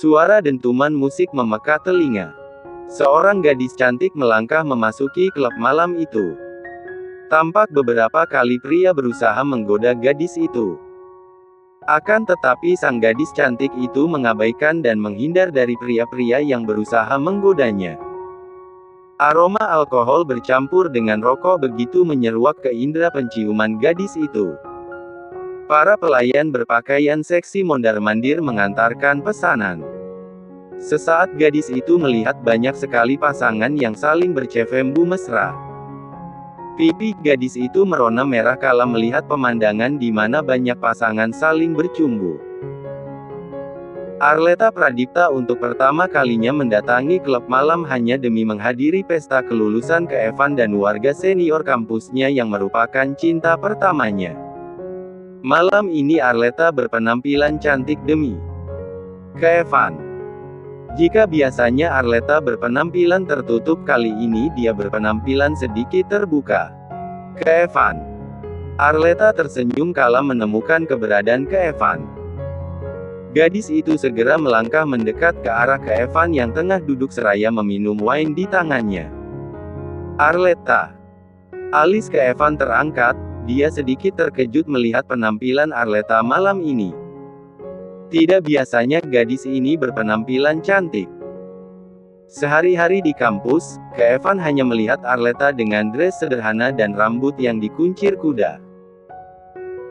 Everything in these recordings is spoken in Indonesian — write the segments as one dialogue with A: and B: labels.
A: Suara dentuman musik memekat telinga. Seorang gadis cantik melangkah memasuki klub malam itu. Tampak beberapa kali pria berusaha menggoda gadis itu. Akan tetapi sang gadis cantik itu mengabaikan dan menghindar dari pria-pria yang berusaha menggodanya. Aroma alkohol bercampur dengan rokok begitu menyeruak ke indera penciuman gadis itu. Para pelayan berpakaian seksi mondar-mandir mengantarkan pesanan. Sesaat gadis itu melihat banyak sekali pasangan yang saling bercefembu mesra. Pipi gadis itu merona merah kala melihat pemandangan di mana banyak pasangan saling bercumbu. Arleta Pradipta untuk pertama kalinya mendatangi klub malam hanya demi menghadiri pesta kelulusan ke Evan dan warga senior kampusnya yang merupakan cinta pertamanya. Malam ini Arleta berpenampilan cantik demi ke Evan. Jika biasanya Arleta berpenampilan tertutup, kali ini dia berpenampilan sedikit terbuka. Ke Evan. Arleta tersenyum kala menemukan keberadaan ke Evan. Gadis itu segera melangkah mendekat ke arah ke Evan yang tengah duduk seraya meminum wine di tangannya. Arleta. Alis ke Evan terangkat, dia sedikit terkejut melihat penampilan Arleta malam ini. Tidak biasanya gadis ini berpenampilan cantik. Sehari-hari di kampus, ke Evan hanya melihat Arleta dengan dress sederhana dan rambut yang dikuncir kuda.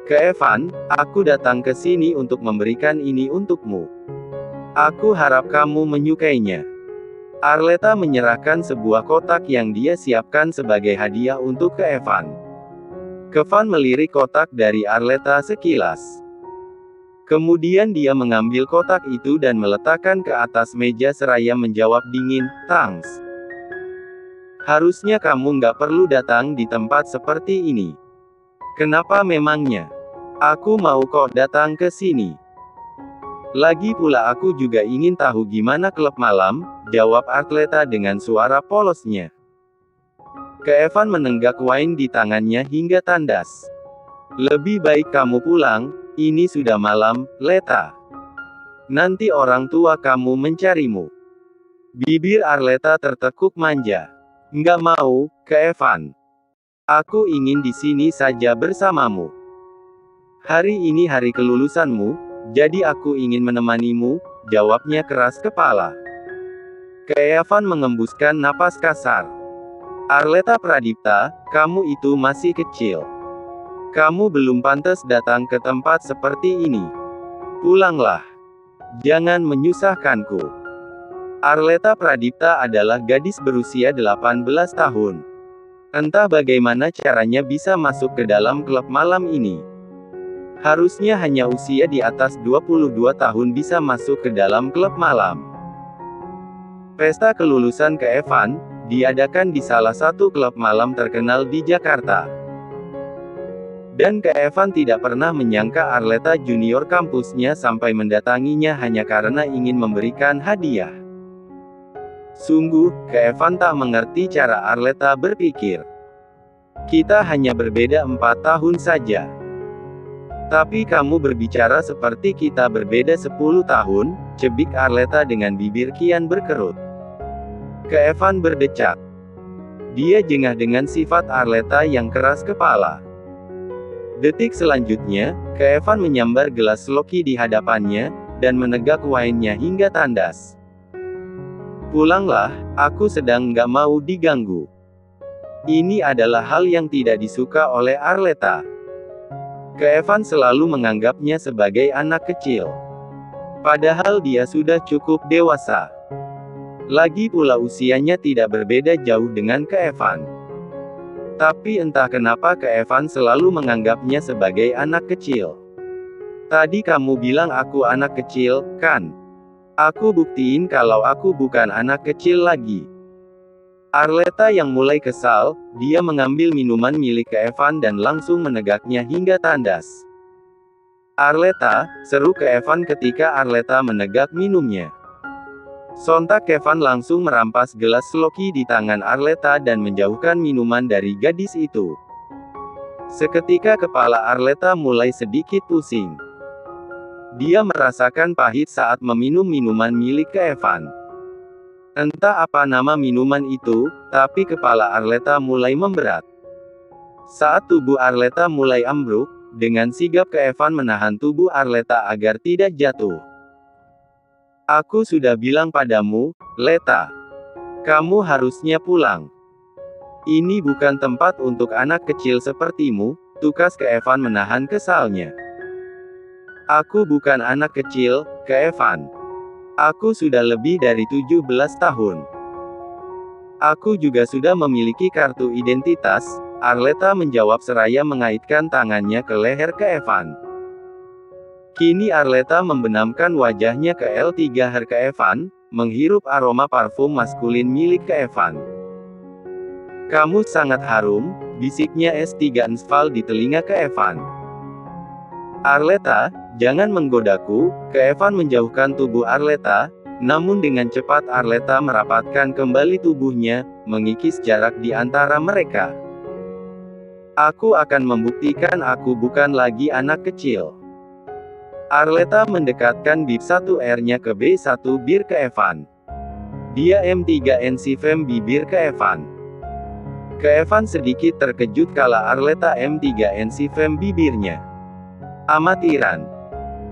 A: Ke Evan, aku datang ke sini untuk memberikan ini untukmu. Aku harap kamu menyukainya. Arleta menyerahkan sebuah kotak yang dia siapkan sebagai hadiah untuk ke Evan. Evan melirik kotak dari Arleta sekilas. Kemudian dia mengambil kotak itu dan meletakkan ke atas meja seraya menjawab dingin, "Thanks. Harusnya kamu nggak perlu datang di tempat seperti ini." "Kenapa memangnya? Aku mau kok datang ke sini. Lagi pula aku juga ingin tahu gimana klub malam," jawab Arleta dengan suara polosnya. Ke Evan menenggak wine di tangannya hingga tandas. "Lebih baik kamu pulang. Ini sudah malam, Leta. Nanti orang tua kamu mencarimu." Bibir Arleta tertekuk manja. "Nggak mau, ke Evan. Aku ingin di sini saja bersamamu. Hari ini hari kelulusanmu, jadi aku ingin menemanimu," jawabnya keras kepala. Ke Evan mengembuskan napas kasar. "Arleta Pradipta, kamu itu masih kecil. Kamu belum pantas datang ke tempat seperti ini. Pulanglah. Jangan menyusahkanku." Arleta Pradipta adalah gadis berusia 18 tahun. Entah bagaimana caranya bisa masuk ke dalam klub malam ini. Harusnya hanya usia di atas 22 tahun bisa masuk ke dalam klub malam. Pesta kelulusan ke Evan diadakan di salah satu klub malam terkenal di Jakarta. Dan ke Evan tidak pernah menyangka Arleta junior kampusnya sampai mendatanginya hanya karena ingin memberikan hadiah. Sungguh, ke Evan tak mengerti cara Arleta berpikir. "Kita hanya berbeda 4 tahun saja. Tapi kamu berbicara seperti kita berbeda 10 tahun, cebik Arleta dengan bibir kian berkerut. Ke Evan berdecak. Dia jengah dengan sifat Arleta yang keras kepala. Detik selanjutnya, ke Evan menyambar gelas sloki di hadapannya, dan menegak wine-nya hingga tandas. "Pulanglah, aku sedang nggak mau diganggu." Ini adalah hal yang tidak disuka oleh Arleta. Ke Evan selalu menganggapnya sebagai anak kecil. Padahal dia sudah cukup dewasa. Lagi pula usianya tidak berbeda jauh dengan ke Evan. Tapi entah kenapa ke Evan selalu menganggapnya sebagai anak kecil. "Tadi kamu bilang aku anak kecil, kan? Aku buktiin kalau aku bukan anak kecil lagi." Arleta yang mulai kesal, dia mengambil minuman milik ke Evan dan langsung menegaknya hingga tandas. "Arleta," seru ke Evan ketika Arleta menegak minumnya. Sontak Evan langsung merampas gelas sloki di tangan Arleta dan menjauhkan minuman dari gadis itu. Seketika kepala Arleta mulai sedikit pusing. Dia merasakan pahit saat meminum minuman milik Evan. Entah apa nama minuman itu, tapi kepala Arleta mulai memberat. Saat tubuh Arleta mulai ambruk, dengan sigap Evan menahan tubuh Arleta agar tidak jatuh. Aku sudah bilang padamu, Leta. Kamu harusnya pulang. Ini bukan tempat untuk anak kecil sepertimu, tukas Evan menahan kesalnya. Aku bukan anak kecil, Evan. Aku sudah lebih dari 17 tahun. Aku juga sudah memiliki kartu identitas, Arleta menjawab seraya mengaitkan tangannya ke leher Evan. Kini Arleta membenamkan wajahnya ke L3 Evan, menghirup aroma parfum maskulin milik Evan. Kamu sangat harum, bisiknya S3 Ensval di telinga Evan. Arleta, jangan menggodaku, Evan menjauhkan tubuh Arleta, namun dengan cepat Arleta merapatkan kembali tubuhnya, mengikis jarak di antara mereka. Aku akan membuktikan aku bukan lagi anak kecil. Arleta mendekatkan bib 1R-nya ke B1 bir Evan. Dia M3 bibir Evan. Evan sedikit terkejut kala Arleta M3 bibirnya. Amatiran.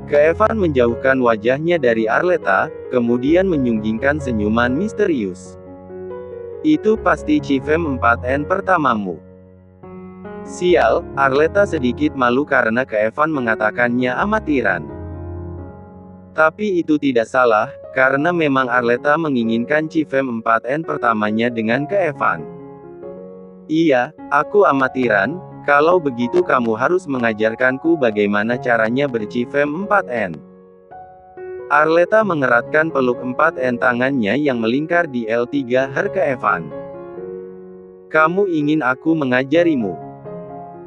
A: Evan menjauhkan wajahnya dari Arleta, kemudian menyunggingkan senyuman misterius. Itu pasti Cifem 4N pertamamu. Sial, Arleta sedikit malu karena Evan mengatakannya amatiran. Tapi itu tidak salah, karena memang Arleta menginginkan Cifem 4N pertamanya dengan Evan. Iya, aku amatiran, kalau begitu kamu harus mengajarkanku bagaimana caranya bercifem 4N. Arleta mengeratkan peluk 4N tangannya yang melingkar di L3 Evan. Kamu ingin aku mengajarimu?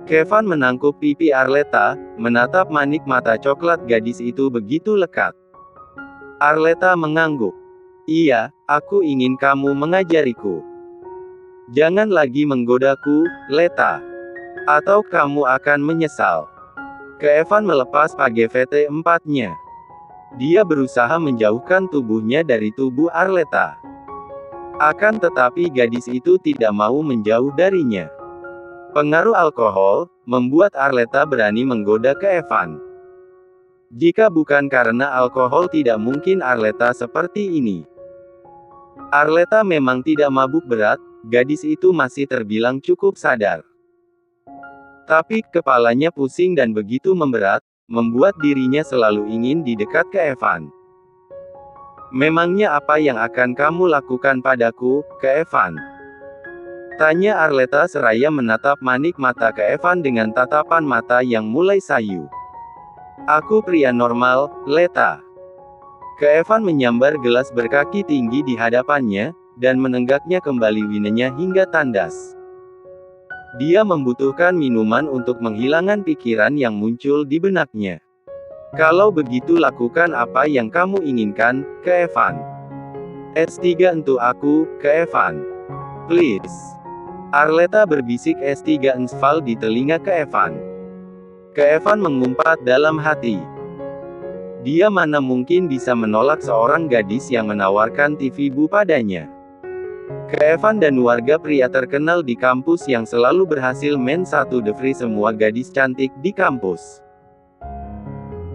A: Evan menangkup pipi Arleta, menatap manik mata coklat gadis itu begitu lekat. Arleta mengangguk. Iya, aku ingin kamu mengajariku. Jangan lagi menggodaku, Leta. Atau kamu akan menyesal. Evan melepas PGVT 4-nya. Dia berusaha menjauhkan tubuhnya dari tubuh Arleta. Akan tetapi gadis itu tidak mau menjauh darinya. Pengaruh alkohol, membuat Arleta berani menggoda Evan. Jika bukan karena alkohol tidak mungkin Arleta seperti ini. Arleta memang tidak mabuk berat, gadis itu masih terbilang cukup sadar. Tapi kepalanya pusing dan begitu memberat, membuat dirinya selalu ingin di dekat Evan. Memangnya apa yang akan kamu lakukan padaku, Evan? Tanya Arleta seraya menatap manik mata Evan dengan tatapan mata yang mulai sayu. Aku pria normal, Leta. Evan menyambar gelas berkaki tinggi di hadapannya, dan menenggaknya kembali winenya hingga tandas. Dia membutuhkan minuman untuk menghilangkan pikiran yang muncul di benaknya. Kalau begitu lakukan apa yang kamu inginkan, Evan. S3 untuk aku, Evan. Please. Arleta berbisik S3 Ensval di telinga Evan. Evan mengumpat dalam hati. Dia mana mungkin bisa menolak seorang gadis yang menawarkan TV Bu padanya. Evan dan warga pria terkenal di kampus yang selalu berhasil men-1 free semua gadis cantik di kampus.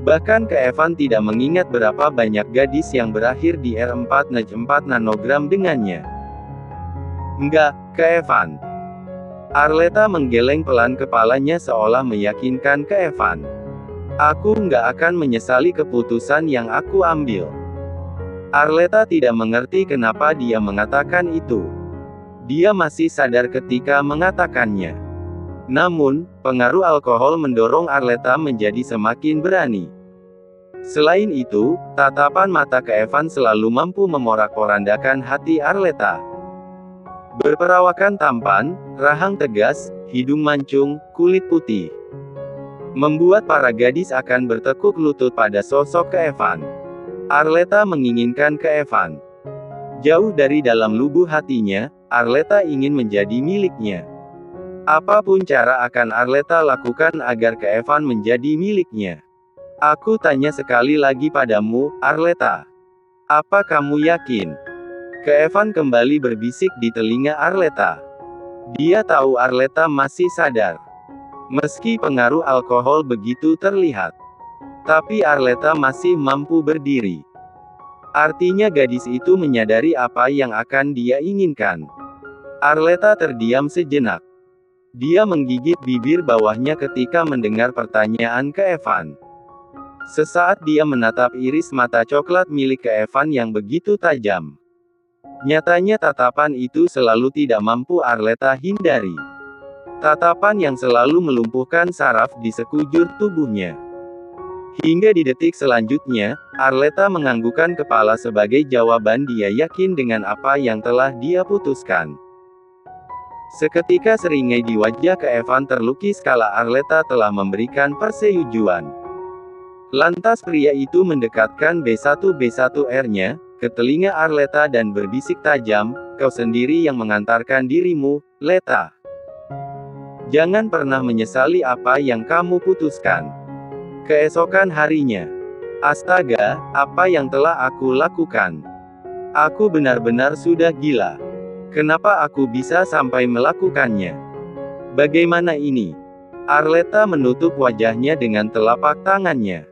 A: Bahkan Evan tidak mengingat berapa banyak gadis yang berakhir di R4 4 nanogram dengannya. Enggak, Evan. Arleta menggeleng pelan kepalanya seolah meyakinkan Evan. Aku nggak akan menyesali keputusan yang aku ambil. Arleta tidak mengerti kenapa dia mengatakan itu. Dia masih sadar ketika mengatakannya. Namun, pengaruh alkohol mendorong Arleta menjadi semakin berani. Selain itu, tatapan mata Evan selalu mampu memorak-porandakan hati Arleta. Berperawakan tampan, rahang tegas, hidung mancung, kulit putih. Membuat para gadis akan bertekuk lutut pada sosok Evan. Arleta menginginkan Evan. Jauh dari dalam lubuk hatinya, Arleta ingin menjadi miliknya. Apapun cara akan Arleta lakukan agar Evan menjadi miliknya. Aku tanya sekali lagi padamu, Arleta. Apa kamu yakin? Keevan kembali berbisik di telinga Arleta. Dia tahu Arleta masih sadar. Meski pengaruh alkohol begitu terlihat. Tapi Arleta masih mampu berdiri. Artinya gadis itu menyadari apa yang akan dia inginkan. Arleta terdiam sejenak. Dia menggigit bibir bawahnya ketika mendengar pertanyaan Keevan. Sesaat dia menatap iris mata coklat milik Keevan yang begitu tajam. Nyatanya tatapan itu selalu tidak mampu Arleta hindari. Tatapan yang selalu melumpuhkan saraf di sekujur tubuhnya. Hingga di detik selanjutnya, Arleta menganggukkan kepala sebagai jawaban dia yakin dengan apa yang telah dia putuskan. Seketika seringai di wajah Keevan terlukis kala Arleta telah memberikan persetujuan. Lantas pria itu mendekatkan B1B1R-nya ke telinga Arleta dan berbisik tajam, "Kau sendiri yang mengantarkan dirimu, Leta. Jangan pernah menyesali apa yang kamu putuskan." Keesokan harinya. Astaga, apa yang telah aku lakukan? Aku benar-benar sudah gila. Kenapa aku bisa sampai melakukannya? Bagaimana ini? Arleta menutup wajahnya dengan telapak tangannya.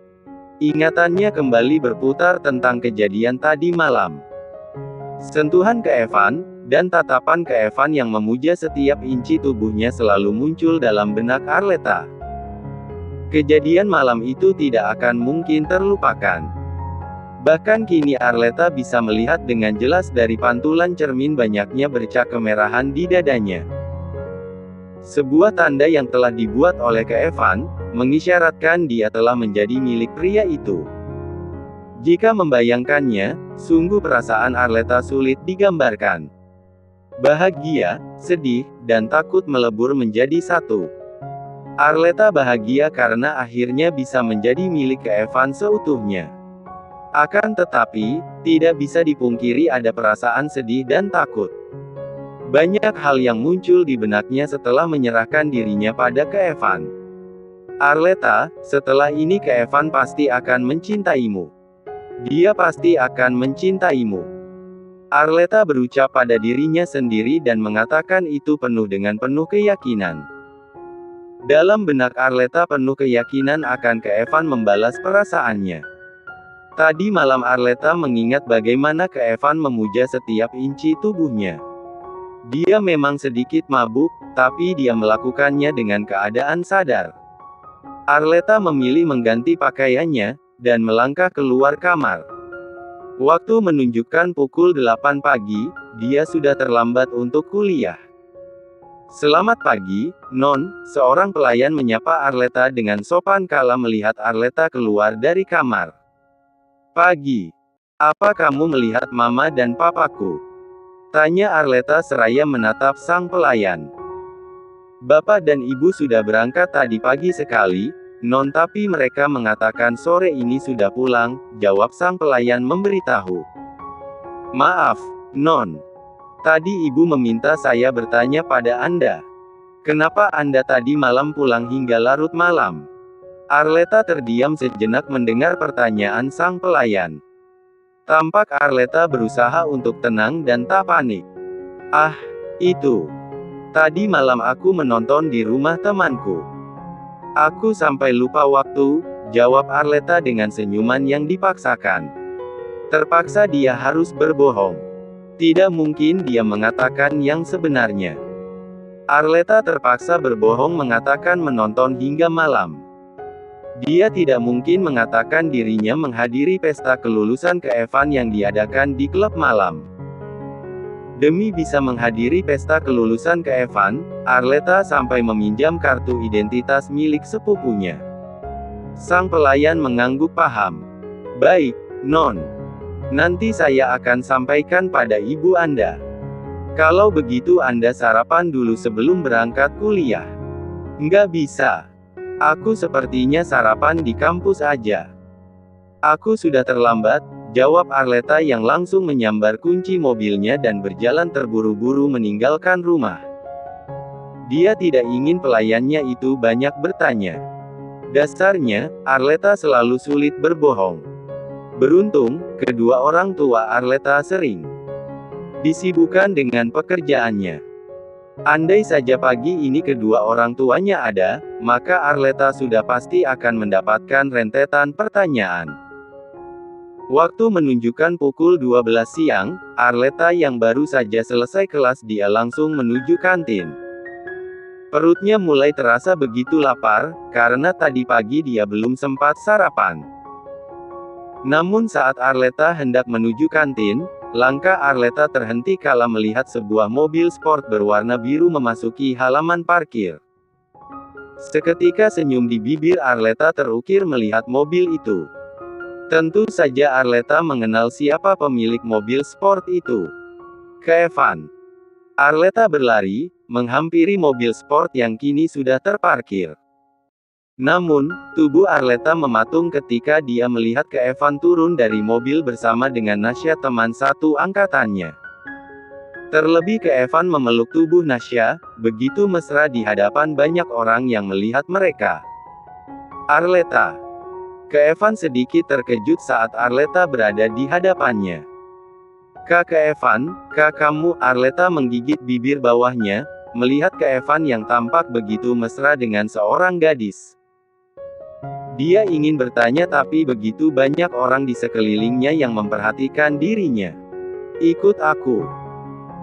A: Ingatannya kembali berputar tentang kejadian tadi malam. Sentuhan Keevan, dan tatapan Keevan yang memuja setiap inci tubuhnya selalu muncul dalam benak Arleta. Kejadian malam itu tidak akan mungkin terlupakan. Bahkan kini Arleta bisa melihat dengan jelas dari pantulan cermin banyaknya bercak kemerahan di dadanya. Sebuah tanda yang telah dibuat oleh Keevan, mengisyaratkan dia telah menjadi milik pria itu. Jika membayangkannya, sungguh perasaan Arleta sulit digambarkan. Bahagia, sedih, dan takut melebur menjadi satu. Arleta bahagia karena akhirnya bisa menjadi milik Keevan seutuhnya. Akan tetapi, tidak bisa dipungkiri ada perasaan sedih dan takut. Banyak hal yang muncul di benaknya setelah menyerahkan dirinya pada Keevan. Arleta, setelah ini Keevan pasti akan mencintaimu. Dia pasti akan mencintaimu. Arleta berucap pada dirinya sendiri dan mengatakan itu penuh dengan penuh keyakinan. Dalam benak Arleta penuh keyakinan akan Keevan membalas perasaannya. Tadi malam Arleta mengingat bagaimana Keevan memuja setiap inci tubuhnya. Dia memang sedikit mabuk, tapi dia melakukannya dengan keadaan sadar. Arleta memilih mengganti pakaiannya, dan melangkah keluar kamar. Waktu menunjukkan pukul 8 pagi, dia sudah terlambat untuk kuliah. "Selamat pagi, Non," seorang pelayan menyapa Arleta dengan sopan kala melihat Arleta keluar dari kamar. "Pagi. Apa kamu melihat Mama dan Papaku?" tanya Arleta seraya menatap sang pelayan. "Bapak dan Ibu sudah berangkat tadi pagi sekali, Non, tapi mereka mengatakan sore ini sudah pulang," jawab sang pelayan memberitahu. "Maaf, Non. Tadi Ibu meminta saya bertanya pada Anda. Kenapa Anda tadi malam pulang hingga larut malam?" Arleta terdiam sejenak mendengar pertanyaan sang pelayan. Tampak Arleta berusaha untuk tenang dan tak panik. "Ah, itu. Tadi malam aku menonton di rumah temanku. Aku sampai lupa waktu," jawab Arleta dengan senyuman yang dipaksakan. Terpaksa dia harus berbohong. Tidak mungkin dia mengatakan yang sebenarnya. Arleta terpaksa berbohong mengatakan menonton hingga malam. Dia tidak mungkin mengatakan dirinya menghadiri pesta kelulusan Keevan yang diadakan di klub malam. Demi bisa menghadiri pesta kelulusan Keevan, Arleta sampai meminjam kartu identitas milik sepupunya. Sang pelayan mengangguk paham. "Baik, Non. Nanti saya akan sampaikan pada ibu Anda. Kalau begitu Anda sarapan dulu sebelum berangkat kuliah." "Nggak bisa. Aku sepertinya sarapan di kampus aja. Aku sudah terlambat," jawab Arleta yang langsung menyambar kunci mobilnya dan berjalan terburu-buru meninggalkan rumah. Dia tidak ingin pelayannya itu banyak bertanya. Dasarnya, Arleta selalu sulit berbohong. Beruntung, kedua orang tua Arleta sering disibukkan dengan pekerjaannya. Andai saja pagi ini kedua orang tuanya ada, maka Arleta sudah pasti akan mendapatkan rentetan pertanyaan. Waktu menunjukkan pukul 12 siang, Arleta yang baru saja selesai kelas dia langsung menuju kantin. Perutnya mulai terasa begitu lapar, karena tadi pagi dia belum sempat sarapan. Namun saat Arleta hendak menuju kantin, langkah Arleta terhenti kala melihat sebuah mobil sport berwarna biru memasuki halaman parkir. Seketika senyum di bibir Arleta terukir melihat mobil itu. Tentu saja Arleta mengenal siapa pemilik mobil sport itu. Kevin. Arleta berlari, menghampiri mobil sport yang kini sudah terparkir. Namun, tubuh Arleta mematung ketika dia melihat Kevin turun dari mobil bersama dengan Nasya teman satu angkatannya. Terlebih Kevin memeluk tubuh Nasya, begitu mesra di hadapan banyak orang yang melihat mereka. Arleta. Kevin sedikit terkejut saat Arleta berada di hadapannya. Kak Kevin, kak kamu, Arleta menggigit bibir bawahnya, melihat Kevin yang tampak begitu mesra dengan seorang gadis. Dia ingin bertanya tapi begitu banyak orang di sekelilingnya yang memperhatikan dirinya. Ikut aku.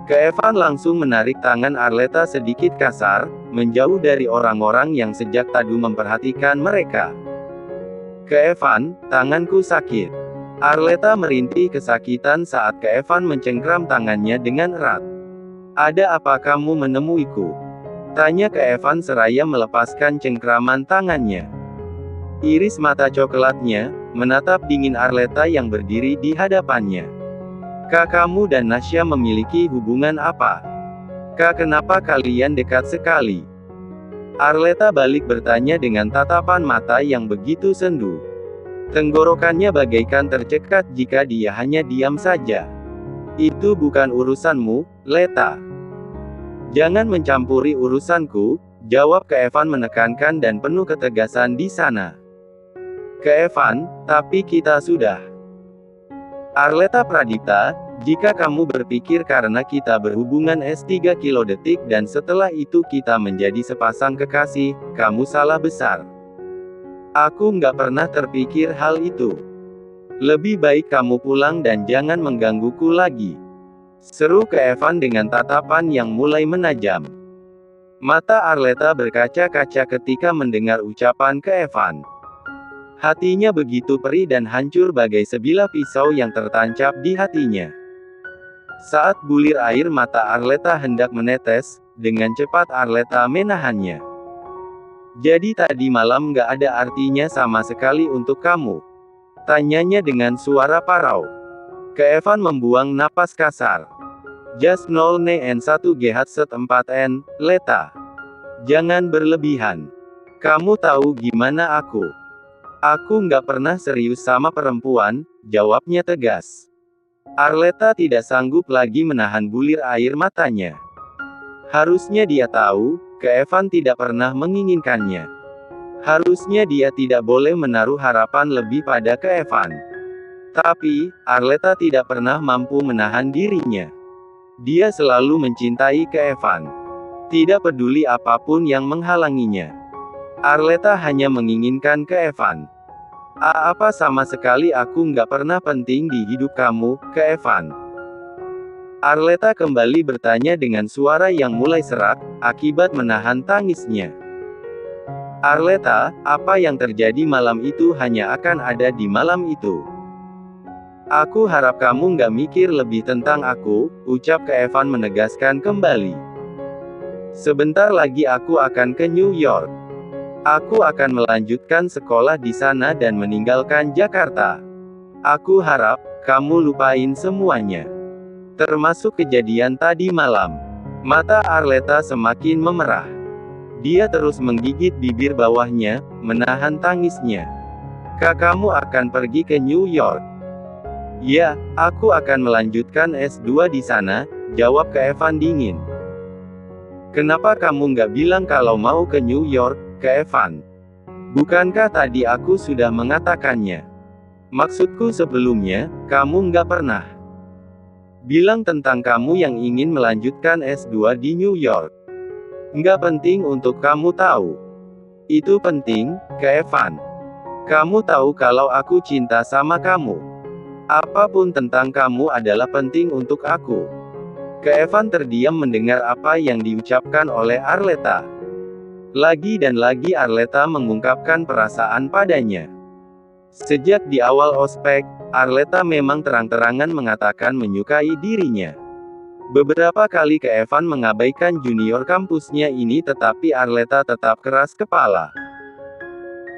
A: Kevin langsung menarik tangan Arleta sedikit kasar, menjauh dari orang-orang yang sejak tadi memperhatikan mereka. Kevin, tanganku sakit. Arleta merintih kesakitan saat Kevin mencengkram tangannya dengan erat. Ada apa kamu menemuiku? Tanya Kevin seraya melepaskan cengkraman tangannya. Iris mata coklatnya menatap dingin Arleta yang berdiri di hadapannya. Kak, kamu dan Nasya memiliki hubungan apa? Kak, kenapa kalian dekat sekali? Arleta balik bertanya dengan tatapan mata yang begitu sendu. Tenggorokannya bagaikan tercekat jika dia hanya diam saja. Itu bukan urusanmu, Leta. Jangan mencampuri urusanku, jawab Kevin menekankan dan penuh ketegasan di sana. Kevin, tapi kita sudah. Arleta Pradipta, jika kamu berpikir karena kita berhubungan S3 kilodetik dan setelah itu kita menjadi sepasang kekasih, kamu salah besar. Aku nggak pernah terpikir hal itu. Lebih baik kamu pulang dan jangan menggangguku lagi. Seru Kevin dengan tatapan yang mulai menajam. Mata Arleta berkaca-kaca ketika mendengar ucapan Kevin. Hatinya begitu perih dan hancur bagai sebilah pisau yang tertancap di hatinya. Saat bulir air mata Arleta hendak menetes, dengan cepat Arleta menahannya. Jadi tadi malam gak ada artinya sama sekali untuk kamu? Tanyanya dengan suara parau. Kevin membuang napas kasar. Just 0N1G4N, Leta. Jangan berlebihan. Kamu tahu gimana aku? Aku nggak pernah serius sama perempuan, jawabnya tegas. Arleta tidak sanggup lagi menahan bulir air matanya. Harusnya dia tahu, Kevin tidak pernah menginginkannya. Harusnya dia tidak boleh menaruh harapan lebih pada Kevin. Tapi, Arleta tidak pernah mampu menahan dirinya. Dia selalu mencintai Kevin. Tidak peduli apapun yang menghalanginya. Arleta hanya menginginkan Kevin. Apa sama sekali aku nggak pernah penting di hidup kamu, Kevin? Arleta kembali bertanya dengan suara yang mulai serak, akibat menahan tangisnya. Arleta, apa yang terjadi malam itu hanya akan ada di malam itu. Aku harap kamu nggak mikir lebih tentang aku, ucap Kevin menegaskan kembali. Sebentar lagi aku akan ke New York. Aku akan melanjutkan sekolah di sana dan meninggalkan Jakarta. Aku harap kamu lupain semuanya. Termasuk kejadian tadi malam. Mata Arleta semakin memerah. Dia terus menggigit bibir bawahnya, menahan tangisnya. Kak, kamu akan pergi ke New York? Ya, aku akan melanjutkan S2 di sana, jawab Kevin dingin. Kenapa kamu nggak bilang kalau mau ke New York, Kevin? Bukankah tadi aku sudah mengatakannya? Maksudku sebelumnya, kamu nggak pernah bilang tentang kamu yang ingin melanjutkan S2 di New York. Nggak penting untuk kamu tahu. Itu penting, ke Evan. Kamu tahu kalau aku cinta sama kamu. Apapun tentang kamu adalah penting untuk aku. Ke Evan terdiam mendengar apa yang diucapkan oleh Arleta. Lagi dan lagi Arleta mengungkapkan perasaan padanya. Sejak di awal ospek, Arleta memang terang-terangan mengatakan menyukai dirinya. Beberapa kali ke Evan mengabaikan junior kampusnya ini tetapi Arleta tetap keras kepala.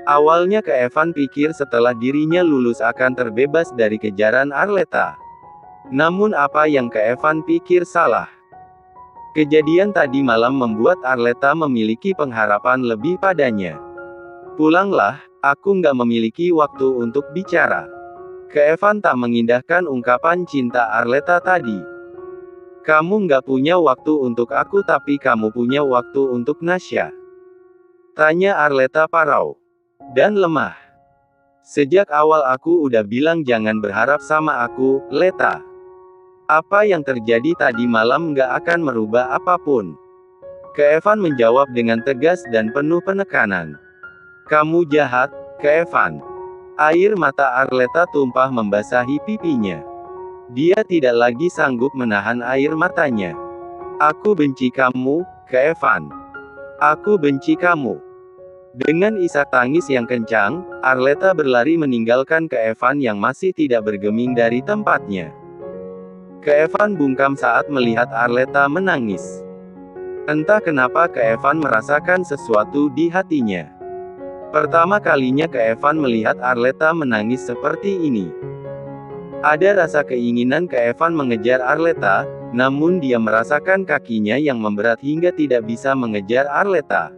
A: Awalnya ke Evan pikir setelah dirinya lulus akan terbebas dari kejaran Arleta. Namun apa yang ke Evan pikir salah. Kejadian tadi malam membuat Arleta memiliki pengharapan lebih padanya. Pulanglah, aku nggak memiliki waktu untuk bicara. Ke Evan tak mengindahkan ungkapan cinta Arleta tadi. Kamu nggak punya waktu untuk aku tapi kamu punya waktu untuk Nasya. Tanya Arleta parau. Dan lemah. Sejak awal aku udah bilang jangan berharap sama aku, Leta. Apa yang terjadi tadi malam nggak akan merubah apapun. Ke Evan menjawab dengan tegas dan penuh penekanan. Kamu jahat, ke Evan. Air mata Arleta tumpah membasahi pipinya. Dia tidak lagi sanggup menahan air matanya. Aku benci kamu, ke Evan. Aku benci kamu. Dengan isak tangis yang kencang, Arleta berlari meninggalkan ke Evan yang masih tidak bergeming dari tempatnya. Ke Evan bungkam saat melihat Arleta menangis. Entah kenapa ke Evan merasakan sesuatu di hatinya. Pertama kalinya ke Evan melihat Arleta menangis seperti ini. Ada rasa keinginan ke Evan mengejar Arleta, namun dia merasakan kakinya yang memberat hingga tidak bisa mengejar Arleta.